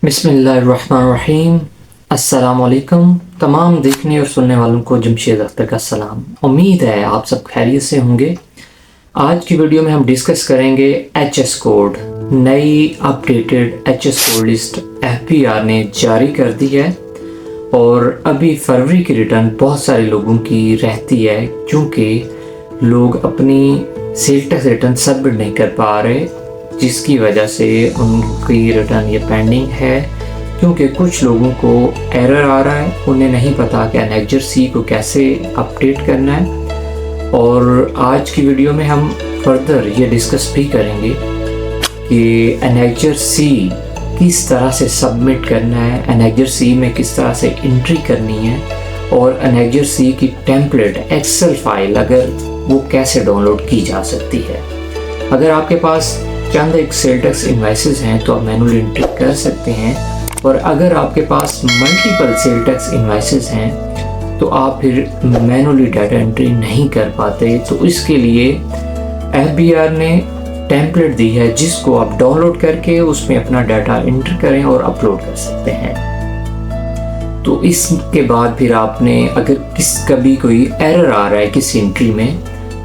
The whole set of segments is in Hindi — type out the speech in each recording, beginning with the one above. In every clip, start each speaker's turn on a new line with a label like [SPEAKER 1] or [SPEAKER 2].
[SPEAKER 1] बिस्मिल्लाहिर्रहमानिर्रहीम। अस्सलामुअलैकुम। तमाम देखने और सुनने वालों को जमशेद अख्तर का सलाम। उम्मीद है आप सब खैरियत से होंगे। आज की वीडियो में हम डिस्कस करेंगे एचएस कोड। नई updated HS code list FBR ने जारी कर दी है और अभी फरवरी की रिटर्न बहुत सारे लोगों की रहती है क्योंकि लोग अपनी सेल टैक्स रिटर्न सबमिट नहीं कर पा रहे, जिसकी वजह से उनकी रिटर्न ये पेंडिंग है क्योंकि कुछ लोगों को एरर आ रहा है, उन्हें नहीं पता कि एनेक्जर सी को कैसे अपडेट करना है। और आज की वीडियो में हम फर्दर ये डिस्कस भी करेंगे कि एनेक्जर सी किस तरह से सबमिट करना है, एनेक्जर सी में किस तरह से एंट्री करनी है और एनेक्जर सी की टेम्पलेट एक्सेल फाइल अगर वो कैसे डाउनलोड की जा सकती है। अगर आपके पास चंद एक सेल टैक्स इनवॉइसेस हैं तो आप मैनुअली एंट्री कर सकते हैं, और अगर आपके पास मल्टीपल सेल टैक्स इनवॉइसेस हैं तो आप फिर मैनुअली डाटा एंट्री नहीं कर पाते। तो इसके लिए एफबीआर ने टेम्पलेट दी है जिसको आप डाउनलोड करके उसमें अपना डाटा एंटर करें और अपलोड कर सकते हैं। तो इसके बाद फिर आपने अगर कभी कोई एरर आ रहा है किसी एंट्री में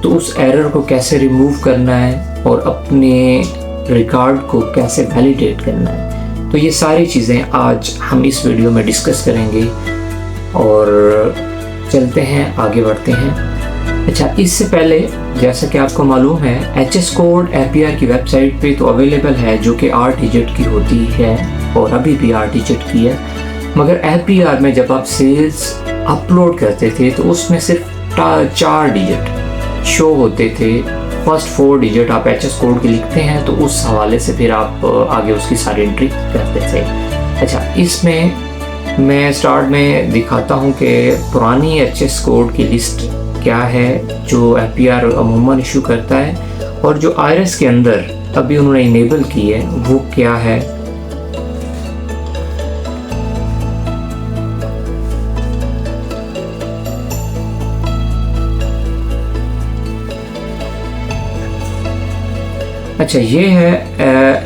[SPEAKER 1] तो उस एरर को कैसे रिमूव करना है और अपने रिकॉर्ड को कैसे वैलिडेट करना है, तो ये सारी चीज़ें आज हम इस वीडियो में डिस्कस करेंगे। और चलते हैं, आगे बढ़ते हैं। अच्छा, इससे पहले जैसा कि आपको मालूम है एचएस कोड एफबीआर की वेबसाइट पे तो अवेलेबल है जो कि 8 डिजिट की होती है और अभी भी 8 डिजिट की है, मगर एफबीआर में जब आप सेल्स अपलोड करते थे तो उसमें सिर्फ 4 डिजिट शो होते थे। फर्स्ट 4 डिजिट आप एचएस कोड के लिखते हैं तो उस हवाले से फिर आप आगे उसकी सारी एंट्री करते थे। अच्छा, इसमें मैं स्टार्ट में दिखाता हूँ कि पुरानी एचएस कोड की लिस्ट क्या है जो एफबीआर अमूमन इशू करता है और जो आईआरएस के अंदर अभी उन्होंने इनेबल की है वो क्या है। अच्छा, ये है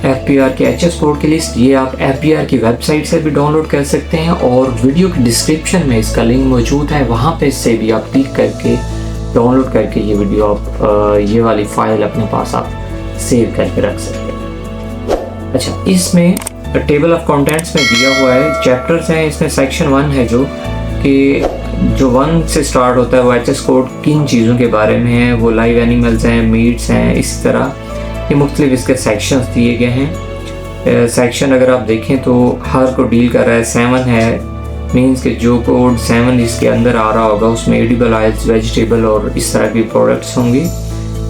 [SPEAKER 1] एफबीआर के एचएस कोड की लिस्ट। ये आप एफबीआर की वेबसाइट से भी डाउनलोड कर सकते हैं और वीडियो के डिस्क्रिप्शन में इसका लिंक मौजूद है, वहाँ पे से भी आप क्लिक करके डाउनलोड करके ये वीडियो आप ये वाली फाइल अपने पास आप सेव करके रख सकते हैं। अच्छा, इसमें टेबल ऑफ कंटेंट्स में दिया हुआ है, चैप्टर्स हैं इसमें। सेक्शन 1 है जो कि 1 से स्टार्ट होता है, वो एचएस कोड किन चीज़ों के बारे में है, वो लाइव एनिमल्स हैं, मीट्स हैं, इस तरह ये मुख्तलिफ इसके सेक्शंस दिए गए हैं। सेक्शन अगर आप देखें तो हर को डील कर रहा है। 7 है, मीन्स कि जो कोड 7 इसके अंदर आ रहा होगा उसमें एडिबल ऑयल्स, वेजिटेबल और इस तरह की प्रोडक्ट्स होंगी।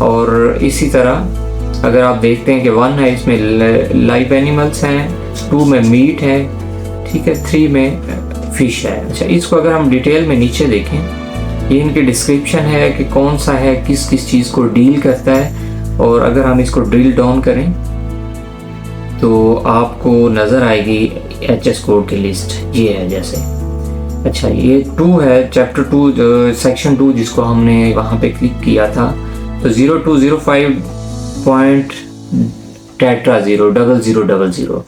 [SPEAKER 1] और इसी तरह अगर आप देखते हैं कि 1 है इसमें लाइव एनिमल्स हैं, 2 में मीट है, ठीक है, 3 में फिश है। अच्छा, इसको अगर हम डिटेल में नीचे देखें, ये इनकी डिस्क्रिप्शन है कि कौन सा है, किस किस चीज़ को डील करता है। और अगर हम इसको ड्रिल डाउन करें तो आपको नज़र आएगी एचएस कोड की लिस्ट ये है जैसे। अच्छा, ये 2 है, चैप्टर 2 सेक्शन 2 जिसको हमने वहाँ पे क्लिक किया था, तो 0205.0000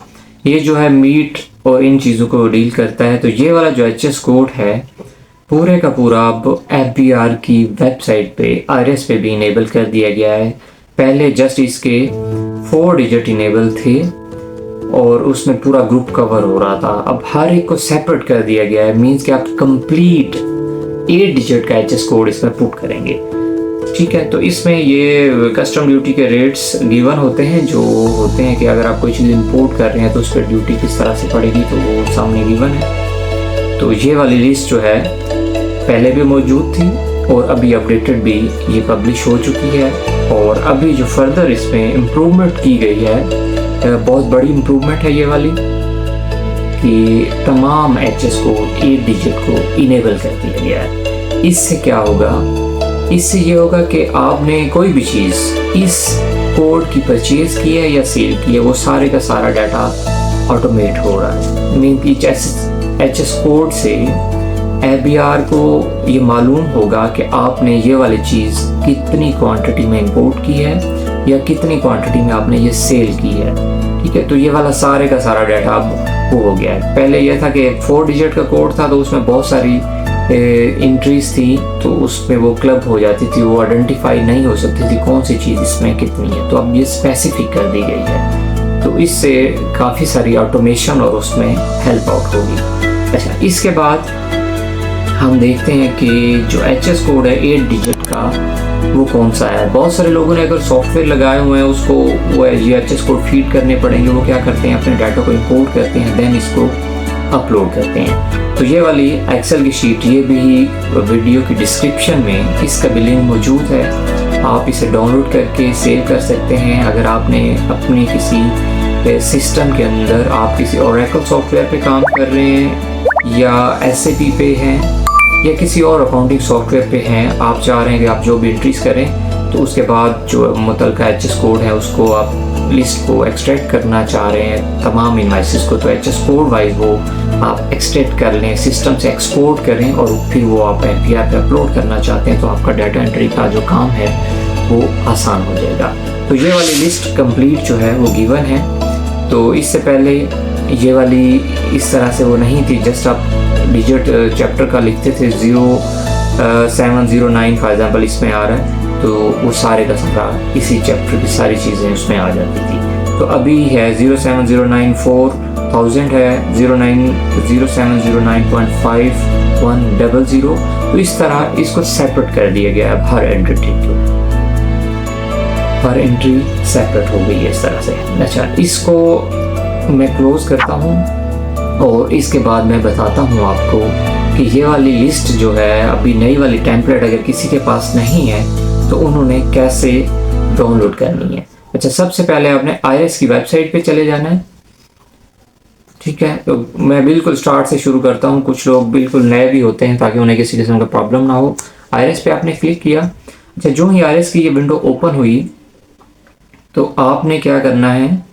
[SPEAKER 1] ये जो है मीट और इन चीज़ों को डील करता है। तो ये वाला जो एचएस कोड है पूरे का पूरा अब एफबीआर की वेबसाइट पे आईआरएस पे भी इनेबल कर दिया गया है। पहले जस्ट इसके 4 डिजिट इनेबल थे और उसमें पूरा ग्रुप कवर हो रहा था, अब हर एक को सेपरेट कर दिया गया है। मींस कि आप कंप्लीट 8 डिजिट का एचएस कोड इसमें पुट करेंगे, ठीक है। तो इसमें ये कस्टम ड्यूटी के रेट्स गिवन होते हैं, जो होते हैं कि अगर आप कोई चीज़ इंपोर्ट कर रहे हैं तो उस पर ड्यूटी किस तरह से पड़ेगी तो वो सामने गिवन है। तो ये वाली लिस्ट जो है पहले भी मौजूद थी और अभी अपडेटेड भी ये पब्लिश हो चुकी है। और अभी जो फर्दर इसमें इम्प्रूवमेंट की गई है, बहुत बड़ी इम्प्रूवमेंट है ये वाली, कि तमाम एचएस कोड 8 डिजिट को इनेबल कर दिया गया है। इससे क्या होगा, इससे ये होगा कि आपने कोई भी चीज़ इस कोड की परचेज की है या सेल की है, वो सारे का सारा डाटा ऑटोमेट हो रहा है। मीन कि एचएस कोड से एफबीआर को ये मालूम होगा कि आपने ये वाली चीज़ कितनी क्वांटिटी में इंपोर्ट की है या कितनी क्वांटिटी में आपने ये सेल की है, ठीक है। तो ये वाला सारे का सारा डाटा अब वो हो गया है। पहले यह था कि 4 डिजिट का कोड था तो उसमें बहुत सारी एंट्रीज थी, तो उसमें वो क्लब हो जाती थी, वो आइडेंटिफाई नहीं हो सकती थी कौन सी चीज़ इसमें कितनी है। तो अब ये स्पेसिफिक कर दी गई है, तो इससे काफ़ी सारी ऑटोमेशन और उसमें हेल्प आउट होगी। अच्छा, इसके बाद हम देखते हैं कि जो HS कोड है 8 डिजिट का वो कौन सा है। बहुत सारे लोगों ने अगर सॉफ्टवेयर लगाए हुए हैं उसको वो ये HS कोड फीड करने पड़ेंगे। वो क्या करते हैं, अपने डाटा को इंपोर्ट करते हैं, देन इसको अपलोड करते हैं। तो ये वाली एक्सेल की शीट, ये भी वीडियो की डिस्क्रिप्शन में इसका भी लिंक मौजूद है, आप इसे डाउनलोड करके सेव कर सकते हैं। अगर आपने अपने किसी सिस्टम के अंदर आप किसी ओरेकल सॉफ्टवेयर पे काम कर रहे हैं या SAP पे हैं या किसी और अकाउंटिंग सॉफ्टवेयर पे हैं, आप चाह रहे हैं कि आप जो भी एंट्रीज करें, तो उसके बाद जो मुतलका HS कोड है उसको आप लिस्ट को एक्सट्रैक्ट करना चाह रहे हैं तमाम इनवाइसेस को, तो HS कोड वाइज वो आप एक्सट्रैक्ट कर लें, सिस्टम से एक्सपोर्ट करें और फिर वो आप API पे अपलोड करना चाहते हैं, तो आपका डाटा एंट्री का जो काम है वो आसान हो जाएगा। तो ये वाली लिस्ट कंप्लीट जो है वो गिवन है। तो इससे पहले ये वाली इस तरह से वो नहीं थी, जस्ट आप डिजिट चैप्टर का लिखते थे 0709 फॉर एग्जाम्पल इसमें आ रहा है, तो वो सारे का सारा इसी चैप्टर की सारी चीज़ें उसमें आ जाती थी। तो अभी है 0709 4000 है, 0709.5100, तो इस तरह इसको सेपरेट कर दिया गया है। हर एंट्री सेपरेट हो गई है इस तरह से। अच्छा, इसको मैं क्लोज करता हूँ और इसके बाद मैं बताता हूँ आपको कि ये वाली लिस्ट जो है, अभी नई वाली टेम्पलेट अगर किसी के पास नहीं है तो उन्होंने कैसे डाउनलोड करनी है। अच्छा, सबसे पहले आपने IRS की वेबसाइट पे चले जाना है, ठीक है। तो मैं बिल्कुल स्टार्ट से शुरू करता हूँ, कुछ लोग बिल्कुल नए भी होते हैं ताकि उन्हें किसी किस्म का प्रॉब्लम ना हो। IRS पे आपने क्लिक किया। अच्छा, जो ही IRS की ये विंडो ओपन हुई तो आपने क्या करना है,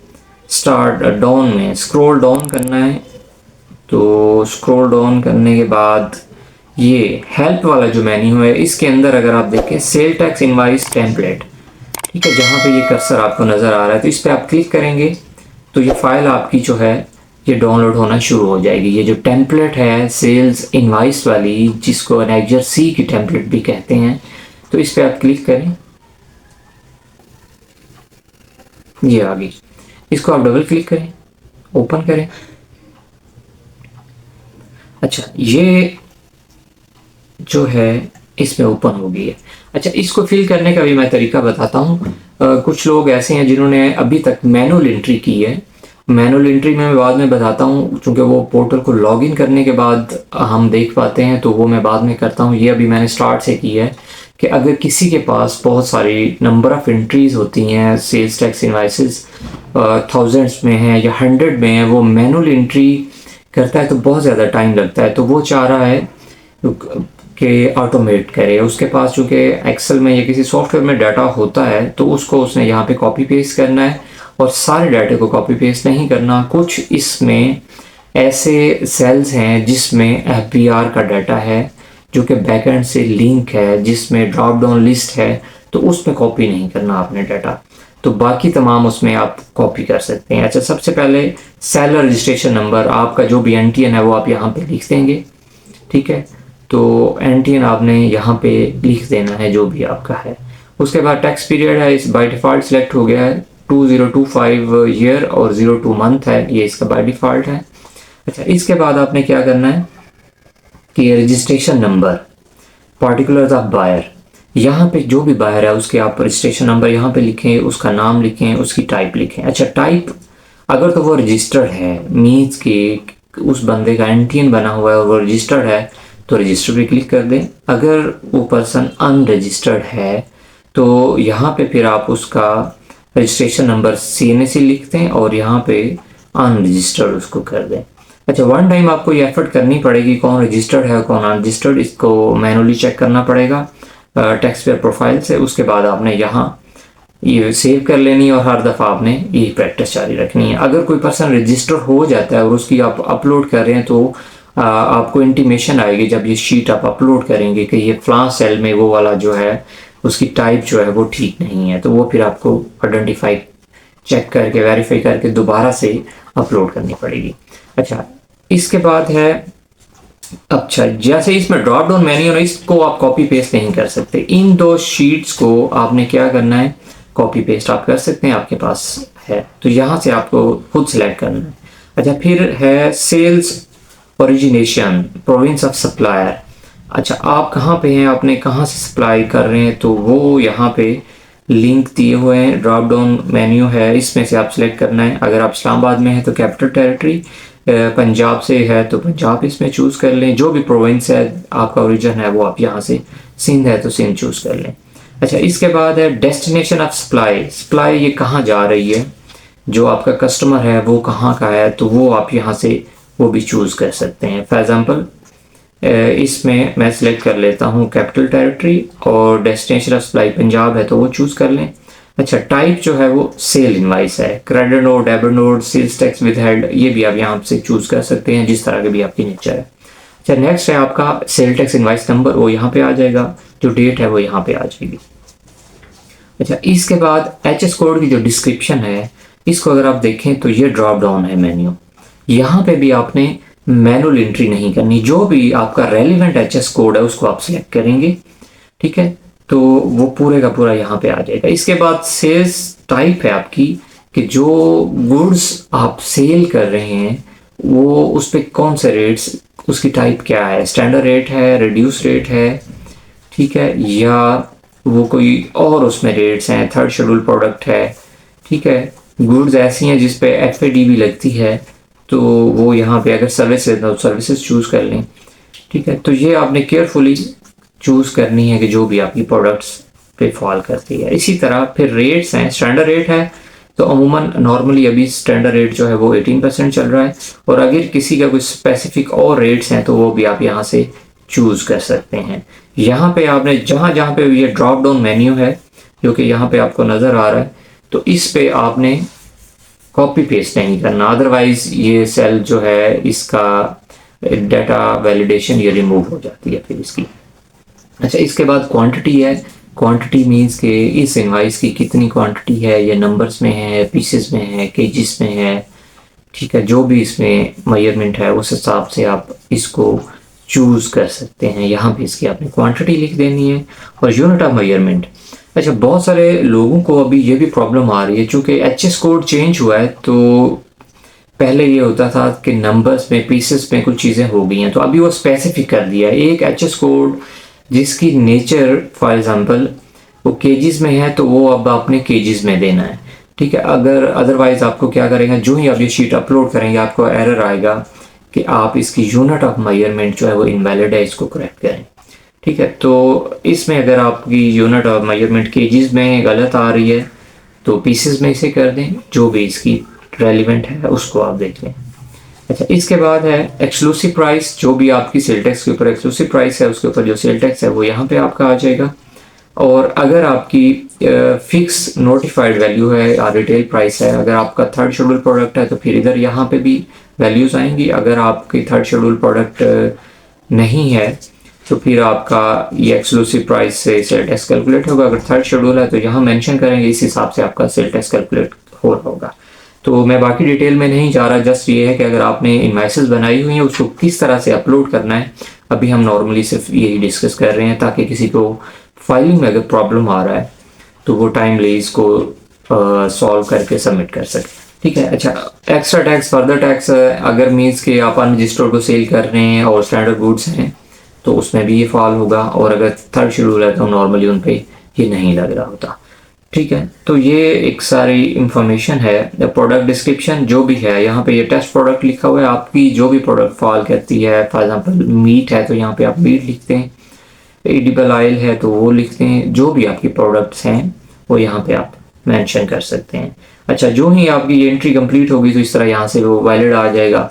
[SPEAKER 1] स्टार्ट डाउन में स्क्रॉल डाउन करना है। तो स्क्रॉल डाउन करने के बाद ये हेल्प वाला जो मेन्यू है, इसके अंदर अगर आप देखें सेल टैक्स इनवाइस टेम्पलेट, ठीक है, जहाँ पे ये कर्सर आपको नज़र आ रहा है, तो इस पर आप क्लिक करेंगे तो ये फाइल आपकी जो है ये डाउनलोड होना शुरू हो जाएगी। ये जो टेम्पलेट है सेल्स इनवाइस वाली, जिसको एनेक्जर C की टेम्पलेट भी कहते हैं, तो इस पर आप क्लिक करें, ये आ गई। इसको आप डबल क्लिक करें, ओपन करें। अच्छा, ये जो है इसमें ओपन हो गई है। अच्छा, इसको फिल करने का भी मैं तरीका बताता हूँ। कुछ लोग ऐसे हैं जिन्होंने अभी तक मैनुअल एंट्री की है। मैनुअल एंट्री में मैं बाद में बताता हूँ, क्योंकि वो पोर्टल को लॉगिन करने के बाद हम देख पाते हैं, तो वो मैं बाद में करता हूँ। ये अभी मैंने स्टार्ट से की है कि अगर किसी के पास बहुत सारी नंबर ऑफ़ एंट्रीज होती हैं, सेल्स टैक्स इनवाइसेस थाउजेंड्स में हैं या 100 में हैं, वो मैनुअल एंट्री करता है तो बहुत ज़्यादा टाइम लगता है। तो वो चाह रहा है कि ऑटोमेट करे। उसके पास चूँकि एक्सेल में या किसी सॉफ्टवेयर में डाटा होता है, तो उसको उसने यहाँ पे कॉपी पेस्ट करना है, और सारे डाटे को कॉपी पेस्ट नहीं करना। कुछ इसमें ऐसे सेल्स हैं जिसमें FBR का डाटा है जो कि बैकएंड से लिंक है, जिसमें ड्रॉप डाउन लिस्ट है, तो उसमें कॉपी नहीं करना आपने डाटा, तो बाकी तमाम उसमें आप कॉपी कर सकते हैं। अच्छा, सबसे पहले सेलर रजिस्ट्रेशन नंबर, आपका जो भी NTN है वो आप यहाँ पे लिख देंगे, ठीक है। तो NTN आपने यहाँ पे लिख देना है जो भी आपका है। उसके बाद टैक्स पीरियड है, इस बाय डिफ़ॉल्ट सेलेक्ट हो गया है, 2025 ईयर और 02 मंथ है, ये इसका बाय डिफ़ॉल्ट है। अच्छा, इसके बाद आपने क्या करना है कि registration number, particulars of buyer, यहाँ पे जो भी बायर है उसके आप रजिस्ट्रेशन नंबर यहाँ पे लिखें, उसका नाम लिखें, उसकी टाइप लिखें। अच्छा, टाइप अगर तो वो रजिस्टर्ड है, मीन्स कि उस बंदे का NTN बना हुआ है और वो रजिस्टर्ड है, तो रजिस्टर पे क्लिक कर दें। अगर वो पर्सन अनरजिस्टर्ड है तो यहाँ पे फिर आप उसका रजिस्ट्रेशन नंबर CNAC लिख दें और यहाँ पे अनरजिस्टर्ड उसको कर दें। अच्छा, वन टाइम आपको ये एफर्ट करनी पड़ेगी, कौन रजिस्टर्ड है कौन अनरजिस्टर्ड, इसको मैनुअली चेक करना पड़ेगा टैक्स पेयर प्रोफाइल से। उसके बाद आपने यहाँ ये सेव कर लेनी है और हर दफ़ा आपने ये प्रैक्टिस जारी रखनी है। अगर कोई पर्सन रजिस्टर हो जाता है और उसकी आप अपलोड कर रहे हैं, तो आपको इंटीमेशन आएगी जब ये शीट आप अपलोड करेंगे कि ये फ्लां सेल में वो वाला जो है उसकी टाइप जो है वो ठीक नहीं है, तो वो फिर आपको आइडेंटिफाई चेक करके वेरीफाई करके दोबारा से अपलोड करनी पड़ेगी। अच्छा, इसके बाद है, अच्छा जैसे इसमें ड्रॉप डाउन मेन्यू है, इसको आप कॉपी पेस्ट नहीं कर सकते। इन दो शीट्स को आपने क्या करना है, कॉपी पेस्ट आप कर सकते हैं, आपके पास है तो यहाँ से आपको खुद सिलेक्ट करना है। अच्छा, फिर है sales origination province of supplier. अच्छा, आप कहाँ पे हैं, आपने कहाँ से सप्लाई कर रहे हैं, तो वो यहाँ पे लिंक दिए हुए हैं, ड्रॉप डाउन मेन्यू है, इसमें से आप सिलेक्ट करना है। अगर आप इस्लामाबाद में हैं तो कैपिटल टेरिटरी, पंजाब से है तो पंजाब इसमें चूज़ कर लें, जो भी प्रोविंस है आपका ओरिजिन है वो आप यहाँ से, सिंध है तो सिंध चूज़ कर लें। अच्छा, इसके बाद है डेस्टिनेशन ऑफ सप्लाई, सप्लाई ये कहाँ जा रही है, जो आपका कस्टमर है वो कहाँ का है, तो वो आप यहाँ से वो भी चूज़ कर सकते हैं। फॉर एग्ज़ाम्पल इसमें मैं सिलेक्ट कर लेता हूँ कैपिटल टेरिटरी, और डेस्टिनेशन ऑफ सप्लाई पंजाब है तो वो चूज़ कर लें। अच्छा, टाइप जो है वो सेल इनवाइस है, credit note, debit note, sales tax withheld, ये भी आप यहाँ से चूज़ कर सकते हैं जिस तरह के भी आपकी नेचर है। अच्छा, नेक्स्ट है आपका सेल टैक्स इनवाइस नंबर, वो यहाँ पे आ जाएगा, जो डेट है वो यहाँ पे आ जाएगी। अच्छा, इसके बाद एचएस कोड की जो डिस्क्रिप्शन है, इसको अगर आप देखें तो ये ड्रॉप डाउन है मेन्यू, यहाँ पे भी आपने मैनुअल एंट्री नहीं करनी, जो भी आपका रेलिवेंट एचएस कोड है उसको आप सिलेक्ट करेंगे, ठीक है, तो वो पूरे का पूरा यहाँ पे आ जाएगा। इसके बाद सेल्स टाइप है आपकी, कि जो गुड्स आप सेल कर रहे हैं वो उस पर कौन से रेट्स, उसकी टाइप क्या है, स्टैंडर्ड रेट है, रिड्यूस रेट है, ठीक है, या वो कोई और उसमें रेट्स हैं, थर्ड शेड्यूल प्रोडक्ट है, ठीक है। गुड्स ऐसी हैं जिस पे FAD भी लगती है तो वो यहाँ पे, अगर सर्विस है तो सर्विसेज चूज़ कर लें, ठीक है। तो ये आपने केयरफुली चूज़ करनी है कि जो भी आपकी प्रोडक्ट्स पे फॉल करती है। इसी तरह फिर रेट्स हैं, स्टैंडर्ड रेट है तो अमूमन नॉर्मली अभी स्टैंडर्ड रेट जो है वो 18% चल रहा है, और अगर किसी का कोई स्पेसिफिक और रेट्स हैं तो वो भी आप यहाँ से चूज़ कर सकते हैं। यहाँ पे आपने जहाँ जहाँ पे ये ड्रॉप डाउन मेन्यू है जो कि यहाँ पे आपको नज़र आ रहा है, तो इस पे आपने कॉपी पेस्ट नहीं करना, अदरवाइज ये सेल जो है इसका डाटा वैलिडेशन ये रिमूव हो जाती है फिर इसकी। अच्छा, इसके बाद क्वांटिटी है, क्वांटिटी मीन्स के इस इनवाइस की कितनी क्वांटिटी है, ये नंबर्स में है, पीसेस में है, केजीस में है, ठीक है, जो भी इसमें मेजरमेंट है उस हिसाब से आप इसको चूज़ कर सकते हैं। यहाँ पे इसकी आपने क्वांटिटी लिख देनी है और यूनिट ऑफ मेजरमेंट। अच्छा, बहुत सारे लोगों को अभी ये भी प्रॉब्लम आ रही है, चूँकि एचएस कोड चेंज हुआ है तो पहले ये होता था कि नंबर्स में, पीसेस में कुछ चीज़ें हो गई हैं, तो अभी वो स्पेसिफिक कर दिया है एक एचएस कोड जिसकी नेचर फॉर एग्जांपल वो केजीज में है तो वो अब आपने केजीज में देना है, ठीक है। अगर अदरवाइज आपको क्या करेंगे, जो ही आप ये शीट अपलोड करेंगे आपको एरर आएगा कि आप इसकी यूनिट ऑफ मेजरमेंट जो है वो इनवैलिड है, इसको करेक्ट करें, ठीक है। तो इसमें अगर आपकी यूनिट ऑफ मेजरमेंट केजीज में गलत आ रही है तो पीसेस में इसे कर दें, जो भी इसकी रेलिवेंट है उसको आप देख लें। अच्छा, इसके बाद है एक्सक्लूसिव प्राइस, जो भी आपकी सेल टैक्स के ऊपर एक्सक्लूसिव प्राइस है उसके ऊपर जो सेल टैक्स है वो यहाँ पे आपका आ जाएगा। और अगर आपकी फिक्स नोटिफाइड वैल्यू है या रिटेल प्राइस है, अगर आपका थर्ड शेड्यूल प्रोडक्ट है तो फिर इधर यहाँ पे भी वैल्यूज़ आएंगी। अगर आपकी थर्ड शेड्यूल प्रोडक्ट नहीं है तो फिर आपका ये एक्सक्लूसिव प्राइस से सेल टैक्स कैलकुलेट होगा। अगर थर्ड शेड्यूल है तो यहाँ मेंशन करेंगे, इस हिसाब से आपका सेल टैक्स कैलकुलेट हो रहा होगा। तो मैं बाकी डिटेल में नहीं जा रहा, जस्ट ये है कि अगर आपने इनवाइसेस बनाई हुई हैं उसको किस तरह से अपलोड करना है, अभी हम नॉर्मली सिर्फ यही डिस्कस कर रहे हैं ताकि किसी को फाइलिंग में अगर प्रॉब्लम आ रहा है तो वो टाइमली इसको सॉल्व करके सबमिट कर सके, ठीक है। अच्छा, एक्स्ट्रा टैक्स, फर्दर टैक्स अगर मीन्स के आप अनरजिस्टर्ड को सेल कर रहे हैं और स्टैंडर्ड गुड्स हैं तो उसमें भी ये फॉल होगा, और अगर थर्ड शेड्यूल है तो नॉर्मली उन पर ये नहीं लग रहा होता, ठीक है। तो ये एक सारी इंफॉर्मेशन है। प्रोडक्ट डिस्क्रिप्शन जो भी है, यहाँ पे ये टेस्ट प्रोडक्ट लिखा हुआ है, आपकी जो भी प्रोडक्ट फॉल करती है, फॉर एग्जांपल मीट है तो यहाँ पे आप मीट लिखते हैं, एडिबल ऑयल है तो वो लिखते हैं, जो भी आपकी प्रोडक्ट्स हैं वो यहाँ पे आप मेंशन कर सकते हैं। अच्छा, जो ही आपकी ये एंट्री कंप्लीट होगी तो इस तरह यहाँ से वो वैलिड आ जाएगा,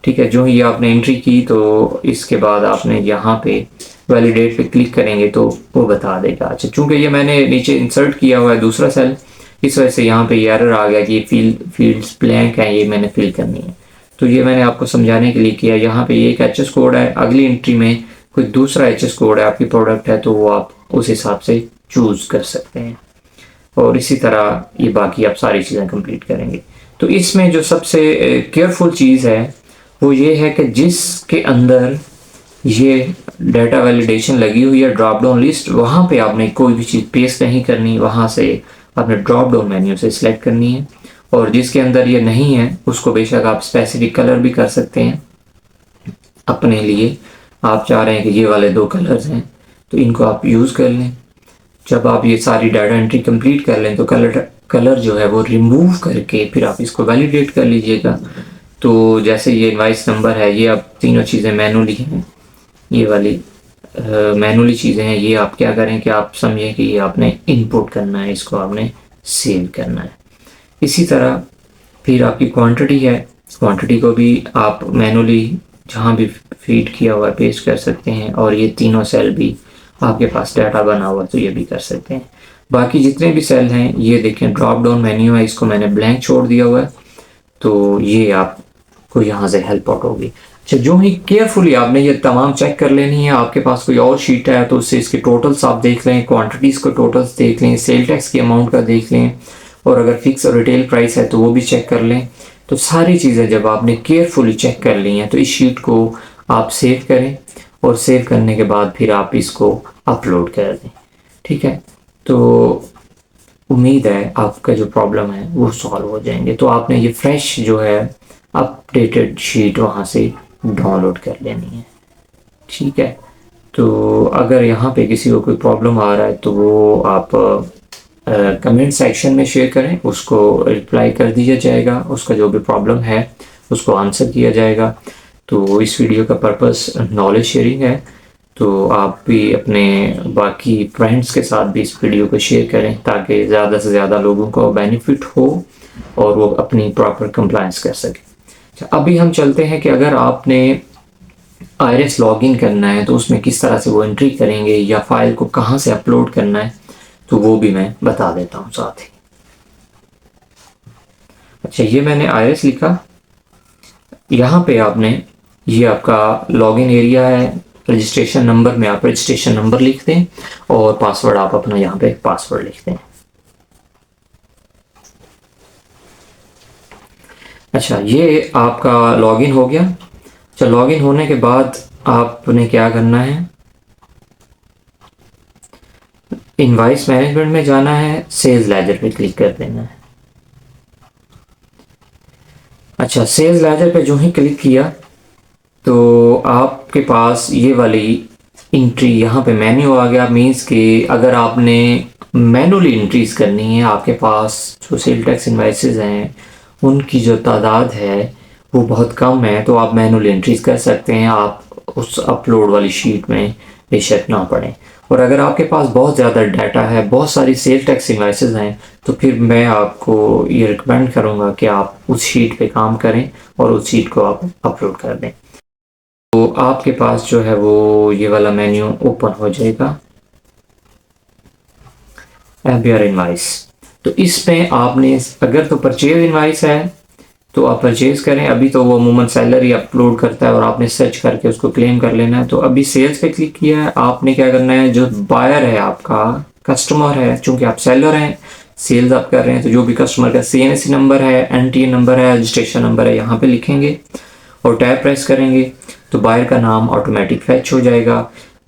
[SPEAKER 1] ठीक है। जो ही आपने एंट्री की तो इसके बाद आपने यहाँ पे वैलिडेट पे क्लिक करेंगे तो वो बता देगा। अच्छा, चूंकि ये मैंने नीचे इंसर्ट किया हुआ है दूसरा सेल, इस वजह से यहाँ पे ये एरर आ गया कि ये फील्ड्स ब्लैंक हैं, ये मैंने फिल करनी है। तो ये मैंने आपको समझाने के लिए किया। यहाँ पे ये एक एचएस कोड है, अगली एंट्री में कोई दूसरा एचएस कोड है, आपकी प्रोडक्ट है तो वो आप उस हिसाब से चूज़ कर सकते हैं। और इसी तरह ये बाकी आप सारी चीज़ें कंप्लीट करेंगे। तो इसमें जो सबसे केयरफुल चीज़ है वो ये है कि जिसके अंदर ये डाटा वैलिडेशन लगी हुई है ड्रॉप डाउन लिस्ट, वहाँ पे आपने कोई भी चीज़ पेस्ट नहीं करनी, वहाँ से आपने ड्रॉप डाउन मेन्यू से सिलेक्ट करनी है। और जिसके अंदर ये नहीं है उसको बेशक आप स्पेसिफिक कलर भी कर सकते हैं अपने लिए। आप चाह रहे हैं कि ये वाले 2 कलर्स हैं तो इनको आप यूज़ कर लें। जब आप ये सारी डाटा एंट्री कंप्लीट कर लें तो कलर जो है वो रिमूव करके फिर आप इसको वैलिडेट कर लीजिएगा। तो जैसे ये इनवाइस नंबर है, ये आप तीनों चीज़ें मैनुअली हैं, ये वाली मैनुअली चीज़ें हैं। ये आप क्या करें कि आप समझें कि ये आपने इनपुट करना है, इसको आपने सेव करना है। इसी तरह फिर आपकी क्वांटिटी है, क्वांटिटी को भी आप मैनुअली जहाँ भी फीड किया हुआ है पेस्ट कर सकते हैं। और ये तीनों सेल भी आपके पास डाटा बना हुआ है तो ये भी कर सकते हैं। बाकी जितने भी सेल हैं ये देखें ड्रॉप डाउन मेन्यू है, इसको मैंने ब्लैंक छोड़ दिया हुआ है तो ये आपको यहाँ से हेल्प आउट होगी। अच्छा, जो ही केयरफुली आपने ये तमाम चेक कर लेनी है। आपके पास कोई और शीट है तो उससे इसके टोटल्स आप देख लें, क्वांटिटीज़ को टोटल्स देख लें, सेल टैक्स की अमाउंट का देख लें, और अगर फिक्स और रिटेल प्राइस है तो वो भी चेक कर लें। तो सारी चीज़ें जब आपने केयरफुली चेक कर ली हैं तो इस शीट को आप सेव करें और सेव करने के बाद फिर आप इसको अपलोड कर दें। ठीक है, तो उम्मीद है आपका जो प्रॉब्लम है वो सॉल्व हो जाएंगे। तो आपने ये फ्रेश जो है अपडेटेड शीट वहाँ से डाउनलोड कर लेनी है। ठीक है, तो अगर यहाँ पे किसी को कोई प्रॉब्लम आ रहा है तो वो आप कमेंट सेक्शन में शेयर करें, उसको रिप्लाई कर दिया जाएगा, उसका जो भी प्रॉब्लम है उसको आंसर किया जाएगा। तो इस वीडियो का पर्पस नॉलेज शेयरिंग है, तो आप भी अपने बाकी फ्रेंड्स के साथ भी इस वीडियो को शेयर करें ताकि ज़्यादा से ज़्यादा लोगों को बेनिफिट हो और वो अपनी प्रॉपर कंप्लायंस कर सकें। अभी हम चलते हैं कि अगर आपने आईआरएस लॉगिन करना है तो उसमें किस तरह से वो एंट्री करेंगे या फाइल को कहाँ से अपलोड करना है तो वो भी मैं बता देता हूँ साथ ही। अच्छा, ये मैंने आईआरएस लिखा, यहाँ पे आपने ये आपका लॉगिन एरिया है, रजिस्ट्रेशन नंबर में आप रजिस्ट्रेशन नंबर लिख दें और पासवर्ड आप अपना यहाँ पे पासवर्ड लिख दें। अच्छा, ये आपका लॉगिन हो गया। अच्छा, लॉगिन होने के बाद आपने क्या करना है, इनवाइस मैनेजमेंट में जाना है, सेल्स लेजर पे क्लिक कर देना है। अच्छा, सेल्स लेजर पे जो ही क्लिक किया तो आपके पास ये वाली एंट्री यहाँ पे मेन्यू आ गया। मीन्स कि अगर आपने मैनुअली एंट्रीज करनी है, आपके पास जो सेल टैक्स इनवाइसेस हैं उनकी जो तादाद है वो बहुत कम है, तो आप मैनुअली एंट्रीज कर सकते हैं। आप उस अपलोड वाली शीट में बेशक ना पड़ें। और अगर आपके पास बहुत ज़्यादा डाटा है, बहुत सारी सेल टैक्स इनवाइसेस हैं, तो फिर मैं आपको ये रिकमेंड करूँगा कि आप उस शीट पे काम करें और उस शीट को आप अपलोड कर दें। तो आपके पास जो है वो ये वाला मेन्यू ओपन हो जाएगा, एबियर इनवाइस। तो इसमें आपने अगर तो परचेज इनवाइस है तो आप परचेज करें। अभी तो वो अमूमन सेलर ही अपलोड करता है और आपने सर्च करके उसको क्लेम कर लेना है। तो अभी सेल्स पे क्लिक किया है, आपने क्या करना है, जो बायर है आपका कस्टमर है, चूंकि आप सेलर हैं सेल्स आप कर रहे हैं, तो जो भी कस्टमर का CNC नंबर है, NTA नंबर है, रजिस्ट्रेशन नंबर है, यहाँ पे लिखेंगे और टैब प्रेस करेंगे तो बायर का नाम ऑटोमेटिक फैच हो जाएगा।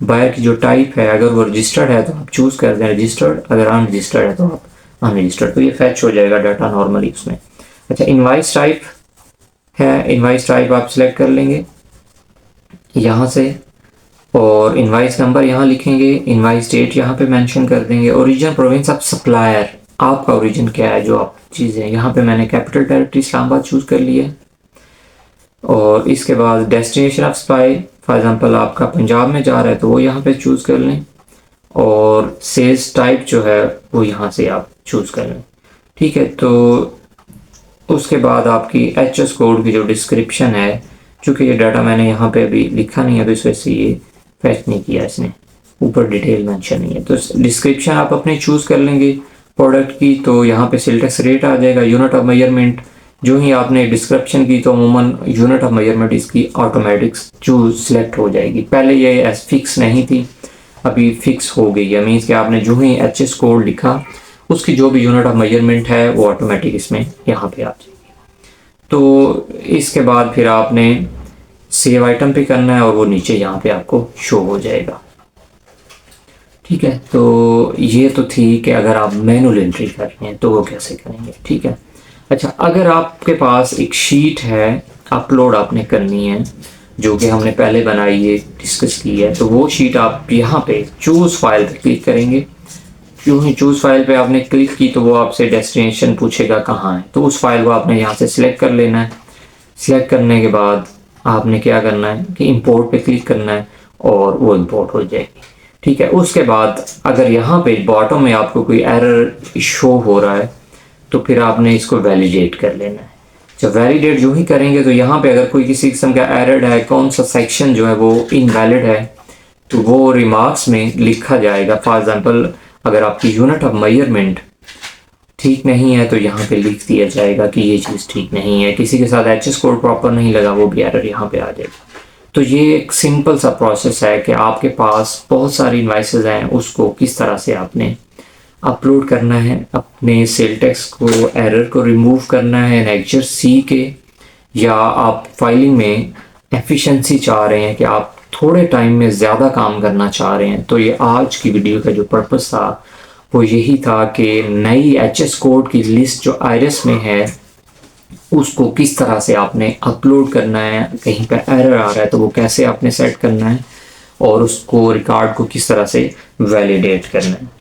[SPEAKER 1] बायर की जो टाइप है, अगर वो रजिस्टर्ड है तो आप चूज़ कर दें रजिस्टर्ड, अगर अनरजिस्टर्ड है तो आप अनरजिस्टर्ड, तो ये फैच हो जाएगा डाटा नॉर्मली उसमें। अच्छा, इनवाइस टाइप है, इनवाइस टाइप आप सिलेक्ट कर लेंगे यहाँ से और इनवाइस नंबर यहाँ लिखेंगे, इनवाइस डेट यहाँ पे मेंशन कर देंगे। ओरिजिन प्रोविंस ऑफ सप्लायर, आपका ओरिजिन क्या है जो आप चीज़ें, यहाँ पे मैंने कैपिटल टेरिटरी इस्लामाबाद चूज़ कर लिया है। और इसके बाद destination of supply, for example आपका पंजाब में जा रहा है तो वो यहाँ पे चूज़ कर लें और सेल्स टाइप जो है वो यहाँ से आप चूज़ कर लें। ठीक है, तो उसके बाद आपकी HS कोड की जो डिस्क्रिप्शन है, चूँकि ये डाटा मैंने यहाँ पे अभी लिखा नहीं है तो इस वजह से ये फैच नहीं किया, इसने ऊपर डिटेल मेंशन नहीं है। तो डिस्क्रिप्शन आप अपने चूज़ कर लेंगे प्रोडक्ट की। तो यहाँ पे सेल टैक्स रेट आ जाएगा, यूनिट ऑफ मेजरमेंट जो ही आपने डिस्क्रिप्शन की तो अमूमन यूनिट ऑफ मेजरमेंट इसकी ऑटोमेटिक चूज सिलेक्ट हो जाएगी। पहले ये एस फिक्स नहीं थी, अभी फिक्स हो गई है। मीन्स कि आपने जो ही HS कोड लिखा उसकी जो भी यूनिट ऑफ मेजरमेंट है वो ऑटोमेटिक इसमें यहाँ पे आ जाएगी। तो इसके बाद फिर आपने सेव आइटम पे करना है और वो नीचे यहाँ पे आपको शो हो जाएगा। ठीक है, तो ये तो थी कि अगर आप मैनुअल एंट्री कर रहे हैं तो वो कैसे करेंगे। ठीक है, अच्छा, अगर आपके पास एक शीट है अपलोड आपने करनी है, जो कि हमने पहले बनाई है, डिस्कस की है, तो वो शीट आप यहाँ पे चूज़ फाइल पे क्लिक करेंगे। यूँ ही चूज़ फाइल पे आपने क्लिक की तो वो आपसे डेस्टिनेशन पूछेगा कहाँ है, तो उस फाइल को आपने यहाँ से सिलेक्ट कर लेना है। सिलेक्ट करने के बाद आपने क्या करना है कि इंपोर्ट पे क्लिक करना है और वो इंपोर्ट हो जाएगी। ठीक है, उसके बाद अगर यहाँ पे बॉटम में आपको कोई एरर शो हो रहा है तो फिर आपने इसको वैलिडेट कर लेना है। जब वैलिडेट जो ही करेंगे तो यहाँ पे अगर कोई किसी किस्म का एरर है, कौन सा सेक्शन जो है वो इनवैलिड है, तो वो रिमार्क्स में लिखा जाएगा। फॉर एग्जांपल अगर आपकी यूनिट ऑफ मेजरमेंट ठीक नहीं है तो यहाँ पे लिख दिया जाएगा कि ये चीज़ ठीक नहीं है। किसी के साथ एचएस कोड प्रॉपर नहीं लगा, वो भी एरर यहाँ पे आ जाएगा। तो ये एक सिंपल सा प्रोसेस है कि आपके पास बहुत सारी इनवाइसेस हैं, उसको किस तरह से आपने अपलोड करना है, अपने सेल टेक्स को, एरर को रिमूव करना है एनेक्जर सी के, या आप फाइलिंग में एफिशिएंसी चाह रहे हैं कि आप थोड़े टाइम में ज़्यादा काम करना चाह रहे हैं। तो ये आज की वीडियो का जो पर्पस था वो यही था कि नई एचएस कोड की लिस्ट जो आयरस में है उसको किस तरह से आपने अपलोड करना है, कहीं पर एरर आ रहा है तो वो कैसे आपने सेट करना है, और उसको रिकॉर्ड को किस तरह से वैलिडेट करना है।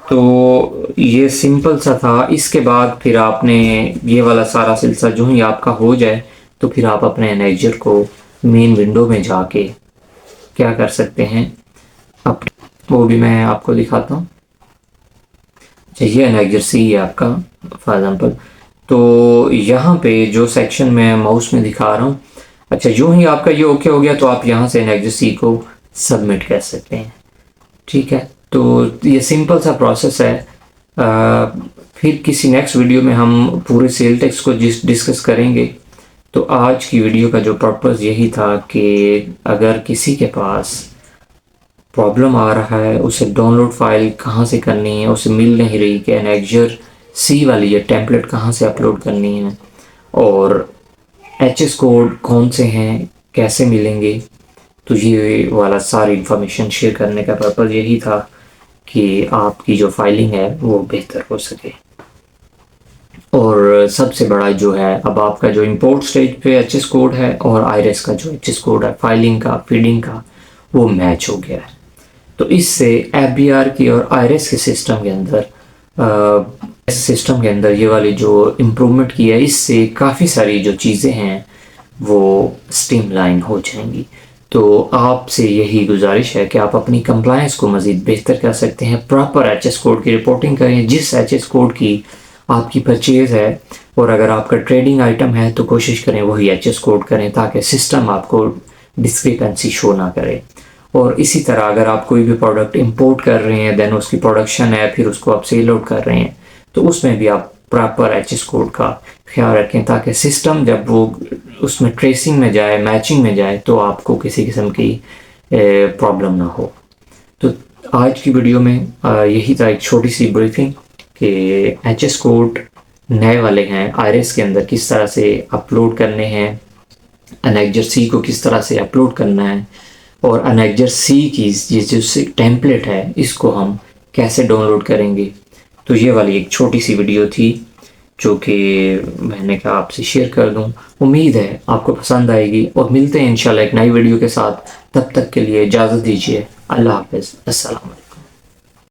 [SPEAKER 1] तो ये सिंपल सा था। इसके बाद फिर आपने ये वाला सारा सिलसिला जो ही आपका हो जाए तो फिर आप अपने एनेक्जर को मेन विंडो में जाके क्या कर सकते हैं, अब वो भी मैं आपको दिखाता हूँ। ये एनेक्जर सी है आपका फॉर एग्जांपल। तो यहाँ पे जो सेक्शन मैं माउस में दिखा रहा हूँ, अच्छा, यूँ ही आपका ये ओके हो गया तो आप यहाँ से एनेक्जर सी को सबमिट कर सकते हैं। ठीक है, तो ये सिंपल सा प्रोसेस है। फिर किसी नेक्स्ट वीडियो में हम पूरे सेल टेक्स को डिस्कस करेंगे। तो आज की वीडियो का जो पर्पस यही था कि अगर किसी के पास प्रॉब्लम आ रहा है, उसे डाउनलोड फाइल कहाँ से करनी है, उसे मिल नहीं रही कि एनेक्जर सी वाली ये टेम्पलेट कहाँ से अपलोड करनी है, और एचएस कोड कौन से हैं, कैसे मिलेंगे, तो ये वाला सारी इन्फॉर्मेशन शेयर करने का पर्पज़ यही था कि आपकी जो फाइलिंग है वो बेहतर हो सके। और सबसे बड़ा जो है, अब आपका जो इंपोर्ट स्टेज पे एचएस कोड है और आयरस का जो एचएस कोड है फाइलिंग का, फीडिंग का, वो मैच हो गया है। तो इससे एफबीआर की और आयरस के सिस्टम के अंदर ये वाली जो इम्प्रूवमेंट की है, इससे काफ़ी सारी जो चीज़ें हैं वो स्ट्रीमलाइन हो जाएंगी। तो आपसे यही गुजारिश है कि आप अपनी कंप्लायंस को मज़ीद बेहतर कर सकते हैं। प्रॉपर एचएस कोड की रिपोर्टिंग करें, जिस एचएस कोड की आपकी परचेज़ है, और अगर आपका ट्रेडिंग आइटम है तो कोशिश करें वही एचएस कोड करें ताकि सिस्टम आपको डिस्क्रिपेंसी शो ना करे। और इसी तरह अगर आप कोई भी प्रोडक्ट इंपोर्ट कर रहे हैं, देन उसकी प्रोडक्शन है, फिर उसको आप सेल आउट कर रहे हैं, तो उसमें भी आप प्रॉपर एचएस कोड का ख्याल रखें ताकि सिस्टम जब वो उसमें ट्रेसिंग में जाए, मैचिंग में जाए, तो आपको किसी किस्म की प्रॉब्लम ना हो। तो आज की वीडियो में यही था, एक छोटी सी ब्रीफिंग कि एचएस कोड नए वाले हैं आयरस के अंदर किस तरह से अपलोड करने हैं, एनेक्जर सी को किस तरह से अपलोड करना है, और एनेक्जर सी की ये जो टेम्पलेट है इसको हम कैसे डाउनलोड करेंगे। तो ये वाली एक छोटी सी वीडियो थी जो कि मैंने कहा आपसे शेयर कर दूं। उम्मीद है आपको पसंद आएगी, और मिलते हैं इंशाल्लाह एक नई वीडियो के साथ। तब तक के लिए इजाज़त दीजिए। अल्लाह हाफ़िज़। अस्सलाम वालेकुम।